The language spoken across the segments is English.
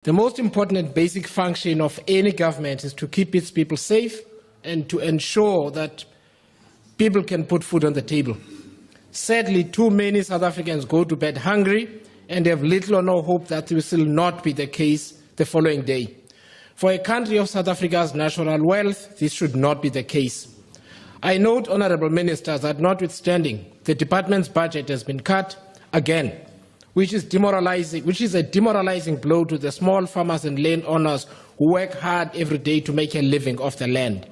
The most important and basic function of any government is to keep its people safe and to ensure that people can put food on the table. Sadly, too many South Africans go to bed hungry and have little or no hope that this will not be the case the following day. For a country of South Africa's natural wealth, this should not be the case. I note, Honourable Ministers, that notwithstanding, the department's budget has been cut again, which is a demoralizing blow to the small farmers and landowners who work hard every day to make a living off the land.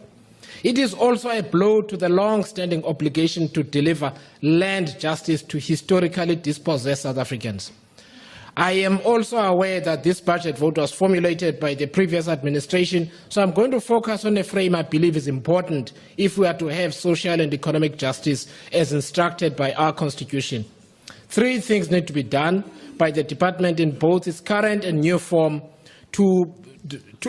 It is also a blow to the long-standing obligation to deliver land justice to historically dispossessed South Africans. I am also aware that this budget vote was formulated by the previous administration, so I'm going to focus on a frame I believe is important if we are to have social and economic justice as instructed by our Constitution. 3 things need to be done by the department in both its current and new form to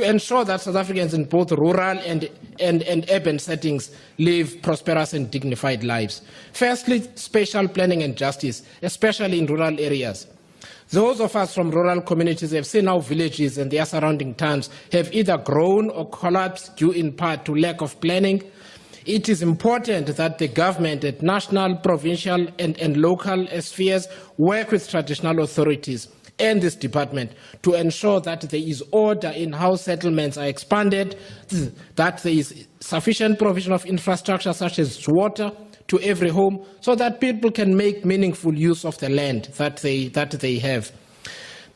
ensure that South Africans in both rural and urban settings live prosperous and dignified lives. Firstly, spatial planning and justice, especially in rural areas. Those of us from rural communities have seen how villages and their surrounding towns have either grown or collapsed due in part to lack of planning. It is important that the government at national, provincial and local spheres work with traditional authorities and this department to ensure that there is order in how settlements are expanded, that there is sufficient provision of infrastructure such as water to every home, so that people can make meaningful use of the land that they have.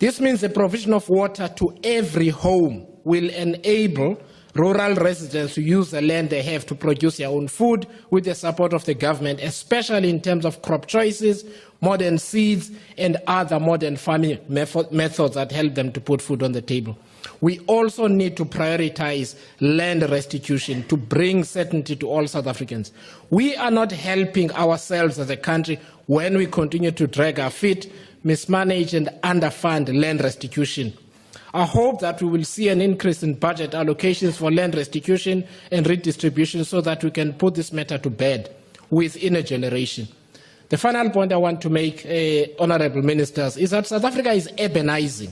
This means the provision of water to every home will enable rural residents to use the land they have to produce their own food with the support of the government, especially in terms of crop choices, modern seeds, and other modern farming methods that help them to put food on the table. We also need to prioritize land restitution to bring certainty to all South Africans. We are not helping ourselves as a country when we continue to drag our feet, mismanage and underfund land restitution. I hope that we will see an increase in budget allocations for land restitution and redistribution so that we can put this matter to bed within a generation. The final point I want to make, Honourable Ministers, is that South Africa is urbanizing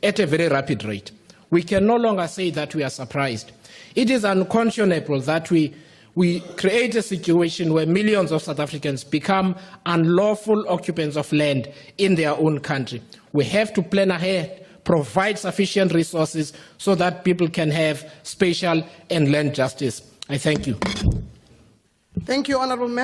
at a very rapid rate. We can no longer say that we are surprised. It is unconscionable that we create a situation where millions of South Africans become unlawful occupants of land in their own country. We have to plan ahead, provide sufficient resources so that people can have spatial and land justice. I thank you. Thank you, Honourable Member.